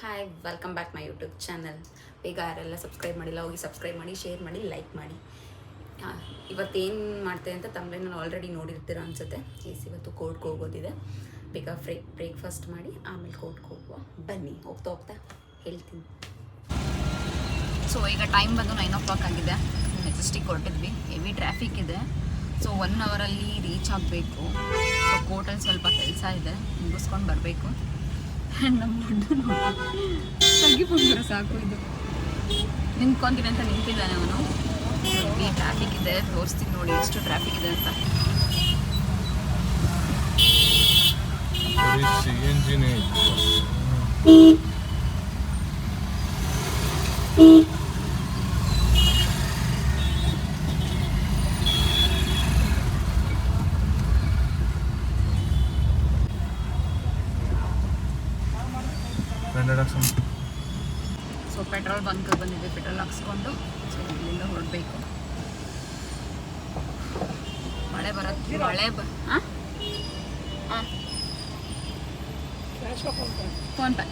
Hi welcome back my YouTube channel. ಬೇಗ ಯಾರೆಲ್ಲ subscribe ಮಾಡಿಲ್ಲ ಹೋಗಿ ಸಬ್ಸ್ಕ್ರೈಬ್ ಮಾಡಿ, ಶೇರ್ ಮಾಡಿ, ಲೈಕ್ ಮಾಡಿ. ಇವತ್ತೇನು ಮಾಡ್ತೆ ಅಂತ ತಮ್ಮನೇನು ಆಲ್ರೆಡಿ ನೋಡಿರ್ತೀರ ಅನಿಸುತ್ತೆ. ಇವತ್ತು ಕೋರ್ಟ್ಗೆ ಹೋಗೋದಿದೆ. ಬೇಗ ಬ್ರೇಕ್ಫಾಸ್ಟ್ ಮಾಡಿ ಆಮೇಲೆ ಕೋರ್ಟ್ಗೆ ಹೋಗುವ. ಬನ್ನಿ, ಹೋಗ್ತಾ ಹೋಗ್ತಾ ಹೇಳ್ತೀನಿ. ಸೊ ಈಗ ಟೈಮ್ ಬಂದು 9 o'clock ಆಗಿದೆ. ಮೆಜೆಸ್ಟಿಕ್ ಹೊರಟಿದ್ವಿ. ಹೆವಿ ಟ್ರಾಫಿಕ್ ಇದೆ. ಸೊ 1 ಅವರಲ್ಲಿ ರೀಚ್ ಆಗಬೇಕು. ಸೊ ಕೋರ್ಟಲ್ಲಿ ಸ್ವಲ್ಪ ಕೆಲಸ ಇದೆ, ಮುಗಿಸ್ಕೊಂಡು ಬರಬೇಕು. ನಮ್ಮ ಹುಡ್ಡು ತಗ್ಗಿಬಿಟ್ರೆ ಸಾಕು. ಇದು ನಿಂತ್ಕೊಂತೀನಿ ಅಂತ ನಿಂತಿದ್ದಾನೆ ಅವನು. ಈ ಟ್ರಾಫಿಕ್ ಇದೆ, ತೋರಿಸ್ತೀನಿ ನೋಡಿ ಎಷ್ಟು ಟ್ರಾಫಿಕ್ ಇದೆ ಅಂತ. ಸೊ ಪೆಟ್ರೋಲ್ ಬಂಕ್ ಬಂದಿದೆ, ಪೆಟ್ರೋಲ್ ಹಾಕ್ಸ್ಕೊಂಡು ಸೊ ಇಲ್ಲಿಂದ ಹೊರಡಬೇಕು. ಮಳೆ ಬರುತ್ತೆ, ಮಳೆ ಫೋನ್ ಪೇ.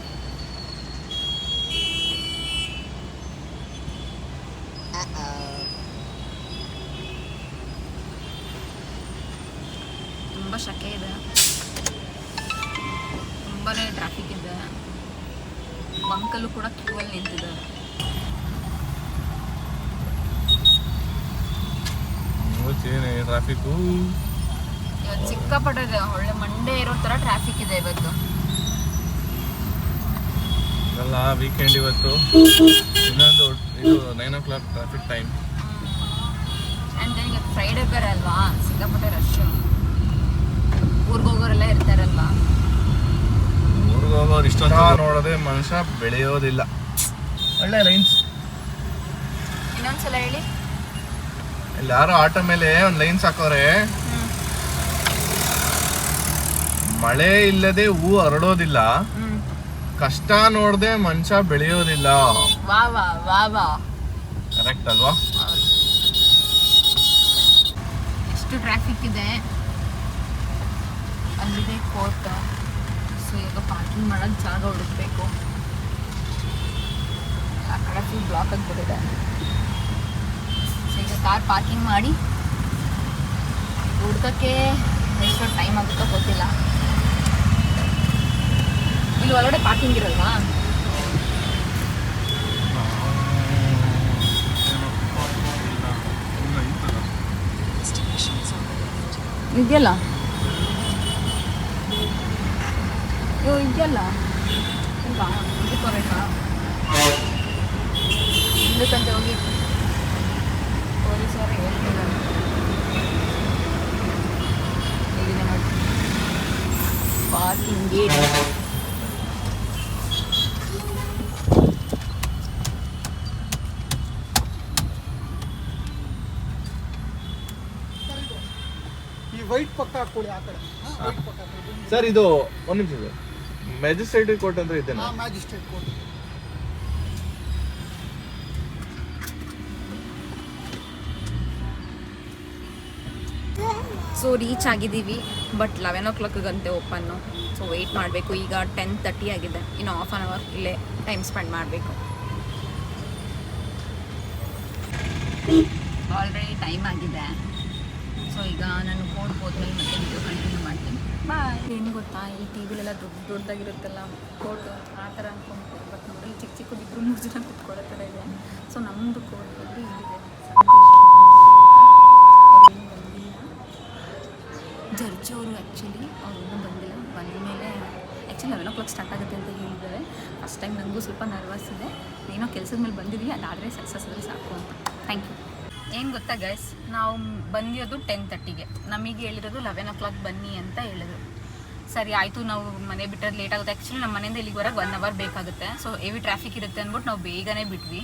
ತುಂಬ ಶಕೆ ಇದೆ, ತುಂಬಾ ಟ್ರಾಫಿಕ್ ಇದೆ. ಬಂಕಲ್ಲೂ ಕೂಡ ಕ್ಯೂ ಅಲ್ಲಿ ನಿಂತಿದ್ದಾರೆ. ಟ್ರಾಫಿಕ್ ಇವತ್ತು ಸಿಕ್ಕಾಪಟ್ಟೆ ಇದೆ, ಒಳ್ಳೆ ಮಂಡೇ ಇರೋ ತರ ಟ್ರಾಫಿಕ್ ಇದೆ ಇವತ್ತು. ಅಲ್ಲ ವೀಕೆಂಡ್ ಇವತ್ತು. ಇನ್ನೊಂದು ಇದು 9 o'clock ಟ್ರಾಫಿಕ್ ಟೈಮ್. ಆ್ಯಂಡ್ ಈಗ ಫ್ರೈಡೇ ಬೇರೆ ಅಲ್ವಾ, ಸಿಕ್ಕಾಪಟ್ಟೆ ರಶ್. ಊರಿಗೆ ಹೋಗೋರೆಲ್ಲ ಇರ್ತಾರಲ್ವಾ. ಊರಿಗೆ ಹೋಗೋರು ಇಷ್ಟೊಂದು ನೋಡೋದೆ ಮನುಷ್ಯ ಬೆಳೆಯೋದಿಲ್ಲ. ಒಳ್ಳೆ ಲೈನ್ಸ್. ಇನ್ನೊಂದ್ಸಲ ಹೇಳಿ. ಇಲ್ಲಿ ಯಾರೋ ಆಟೋ ಮೇಲೆ ಒಂದು ಲೈನ್ಸ್ ಹಾಕೋರೆ. ಮಳೆ ಇಲ್ಲದೆ ಹೂ ಹರಡೋದಿಲ್ಲ, ಕಷ್ಟ ನೋಡದೆ ಮನುಷ್ಯ ಬೆಳೆಯೋದಿಲ್ಲ. ವಾ ವಾ ವಾ ವಾ, ಕರೆಕ್ಟ್ ಅಲ್ವಾ? ಎಷ್ಟು ಟ್ರಾಫಿಕ್ ಇದೆ. ಅಲ್ಲಿದೆ ಕೋರ್ಟ್. ಸೊ ಈಗ ಪಾರ್ಕಿಂಗ್ ಮಾಡೋಕ್ಕೆ ಜಾಗ ಹುಡುಕ್ಬೇಕು. ಆ ಕಡೆ ಫುಲ್ ಬ್ಲಾಕ್ ಆಗಿಬಿಟ್ಟಿದೆ. ಸೊ ಈಗ ಕಾರ್ ಪಾರ್ಕಿಂಗ್ ಮಾಡಿ ಹುಡ್ಕಕ್ಕೆ ಎಷ್ಟು ಟೈಮ್ ಆಗುತ್ತೋ ಗೊತ್ತಿಲ್ಲ. ಇಲ್ಲಿ ಒಳಗಡೆ ಪಾರ್ಕಿಂಗ್ ಇರಲ್ವಾ? ಇದೆಯಲ್ಲ, ಇದೆಯಲ್ಲ ಇಲ್ವಾ? ಇದಕ್ಕೋಬೇಕಾ? ಇದಕ್ಕಂತ ಹೋಗಿ ಪೊಲೀಸರು ಹೇಳ್ತಿಲ್ಲ. ಹೇಗಿದೆ ನೋಡಿ ಪಾರ್ಕಿಂಗ್ ಗೇಟ್. ವೈಟ್ ಪಕ್ಕ ಹಾಕೊಳ್ಳಿ ಆ ಕಡೆ. ಸರ್ ಇದು ಒಂದು ನಿಮಿಷ ಸರ್, ಮ್ಯಾಜಿಸ್ಟ್ರೇಟ್ ಕೋರ್ಟ್ ಅಂದ್ರೆ ಇದ್ದೇನೆ. Magistrate court. ಸೊ ರೀಚ್ ಆಗಿದ್ದೀವಿ, ಬಟ್ 11 o'clockಗಂತೆ ಓಪನ್ನು. ಸೊ ವೆಯ್ಟ್ ಮಾಡಬೇಕು. ಈಗ 10:30 ಆಗಿದೆ. ಇನ್ನು ½ an hour ಇಲ್ಲೇ ಟೈಮ್ ಸ್ಪೆಂಡ್ ಮಾಡಬೇಕು. ಆಲ್ರೆಡಿ ಟೈಮ್ ಆಗಿದೆ. ಸೊ ಈಗ ನಾನು ಕೋರ್ಟ್ಗೆ ಹೋದ್ಮೇಲೆ ಮತ್ತೆ ವಿಡಿಯೋ ಕಂಟಿನ್ಯೂ ಮಾಡ್ತೀನಿ. ಬಾಯ್. ಏನು ಗೊತ್ತಾ, ಈ ಟಿ ವಿಲೆಲ್ಲ ದೊಡ್ಡದಾಗಿರುತ್ತಲ್ಲ ಕೋರ್ಟು, ಆ ಥರ ಅಂದ್ಕೊಂಡು. ಬಟ್ ನೋಡಿ ಚಿಕ್ಕ ಚಿಕ್ಕದಿಬ್ಬರು 3 ಜನ ಕುತ್ಕೊಳ್ಳೋ ಥರ ಇದೆ. ಸೊ ನಮ್ಮದು ಕೋರ್ಟ್ ಬಂದು ಇಲ್ಲಿದೆ. ಅವ್ರೇನು ಬಂದಿಲ್ಲ, ಜಡ್ಜ್ ಅವರು. ಆ್ಯಕ್ಚುಲಿ ಅವ್ರು ಇನ್ನೂ ಬಂದಿಲ್ಲ. ಬಂದಮೇಲೆ ಆ್ಯಕ್ಚುಲಿ 11 o'clock ಸ್ಟಾರ್ಟ್ ಆಗುತ್ತೆ ಅಂತ ಹೇಳಿದ್ದಾರೆ. ಫಸ್ಟ್ ಟೈಮ್ ನನಗೂ ಸ್ವಲ್ಪ ನರ್ವಸ್ ಇದೆ. ಏನೋ ಕೆಲಸದ ಮೇಲೆ ಬಂದಿದ್ದೀವಿ, ಅದಾದರೆ ಸಕ್ಸಸ್ ಆದರೆ ಸಾಕು ಅಂತ. Thank you. ಏನು ಗೊತ್ತಾ ಗೈಸ್, ನಾವು ಬಂದಿರೋದು 10:30ಗೆ. ನಮಗೆ ಹೇಳಿರೋದು 11 o'clock ಬನ್ನಿ ಅಂತ ಹೇಳಿದ್ರು. ಸರಿ ಆಯಿತು, ನಾವು ಮನೆ ಬಿಟ್ಟರೆ ಲೇಟ್ ಆಗುತ್ತೆ. ಆ್ಯಕ್ಚುಲಿ ನಮ್ಮ ಮನೆಯಿಂದ ಇಲ್ಲಿಗೆ ಬರೋಕ್ಕೆ 1 hour ಬೇಕಾಗುತ್ತೆ. ಸೊ ಹೆವಿ ಟ್ರಾಫಿಕ್ ಇರುತ್ತೆ ಅಂದ್ಬಿಟ್ಟು ನಾವು ಬೇಗನೆ ಬಿಟ್ವಿ.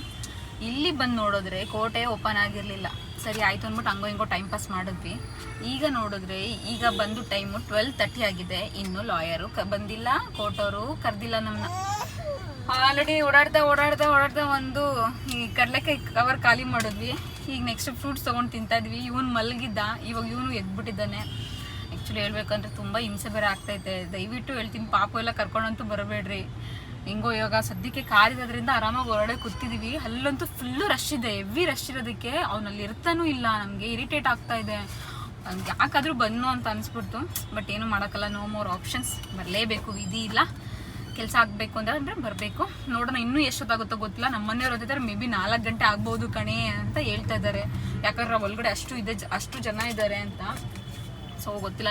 ಇಲ್ಲಿ ಬಂದು ನೋಡಿದ್ರೆ ಕೋರ್ಟೇ ಓಪನ್ ಆಗಿರಲಿಲ್ಲ. ಸರಿ ಆಯಿತು ಅಂದ್ಬಿಟ್ಟು ಹಂಗೋ ಹಿಂಗೋ ಟೈಮ್ ಪಾಸ್ ಮಾಡಿದ್ವಿ. ಈಗ ನೋಡಿದ್ರೆ ಈಗ ಬಂದು ಟೈಮು 12:30 ಆಗಿದೆ. ಇನ್ನೂ ಲಾಯರು ಬಂದಿಲ್ಲ, ಕೋರ್ಟವರು ಕರೆದಿಲ್ಲ ನಮ್ಮನ್ನ. ಆಲ್ರೆಡಿ ಓಡಾಡ್ದೆ ಒಂದು ಈ ಕಡಲೆಕಾಯಿ ಕವರ್ ಖಾಲಿ ಮಾಡಿದ್ವಿ. ಈಗ ನೆಕ್ಸ್ಟ್ ಫ್ರೂಟ್ಸ್ ತೊಗೊಂಡು ತಿಂತಾಯಿದ್ವಿ. ಇವನು ಮಲಗಿದ್ದ, ಇವಾಗ ಇವನು ಎದ್ಬಿಟ್ಟಿದ್ದಾನೆ. ಆ್ಯಕ್ಚುಲಿ ಹೇಳ್ಬೇಕಂದ್ರೆ ತುಂಬ ಹಿಂಸೆ ಬೇರೆ ಆಗ್ತೈತೆ. ದಯವಿಟ್ಟು ಹೇಳ್ತೀನಿ, ಪಾಪು ಎಲ್ಲ ಕರ್ಕೊಂಡಂತೂ ಬರಬೇಡ್ರಿ. ಹೆಂಗೋ ಇವಾಗ ಸದ್ಯಕ್ಕೆ ಕಾರಿರೋದ್ರಿಂದ ಆರಾಮಾಗಿ ಹೊರಗಡೆ ಕೂತಿದೀವಿ. ಅಲ್ಲಂತೂ ಫುಲ್ಲು ರಶ್ ಇದೆ, ಹೆವಿ ರಶ್ ಇರೋದಕ್ಕೆ ಅವ್ನಲ್ಲಿ ಇರ್ತಾನೂ ಇಲ್ಲ. ನಮಗೆ ಇರಿಟೇಟ್ ಆಗ್ತಾ ಇದೆ, ಯಾಕಾದರೂ ಬನ್ನು ಅಂತ ಅನಿಸ್ಬಿಡ್ತು. ಬಟ್ ಏನು ಮಾಡೋಕ್ಕಲ್ಲ, ನೋ ಮೋರ್ ಆಪ್ಷನ್ಸ್, ಬರಲೇಬೇಕು, ವಿಧಿ ಇಲ್ಲ. ಕೆಲಸ ಆಗಬೇಕು ಅಂದರೆ ಬರಬೇಕು. ನೋಡೋಣ, ಇನ್ನೂ ಎಷ್ಟೊತ್ತಾಗುತ್ತೋ ಗೊತ್ತಿಲ್ಲ. ನಮ್ಮ ಮನೆಯವ್ರು ಓದಿದ್ದಾರೆ ಮೇ ಬಿ 4 ಗಂಟೆ ಆಗ್ಬೋದು ಕಣೆ ಅಂತ ಹೇಳ್ತಾ ಇದ್ದಾರೆ. ಯಾಕಂದ್ರೆ ಒಳಗಡೆ ಅಷ್ಟು ಜನ ಇದ್ದಾರೆ ಅಂತ. ಸೊ ಗೊತ್ತಿಲ್ಲ.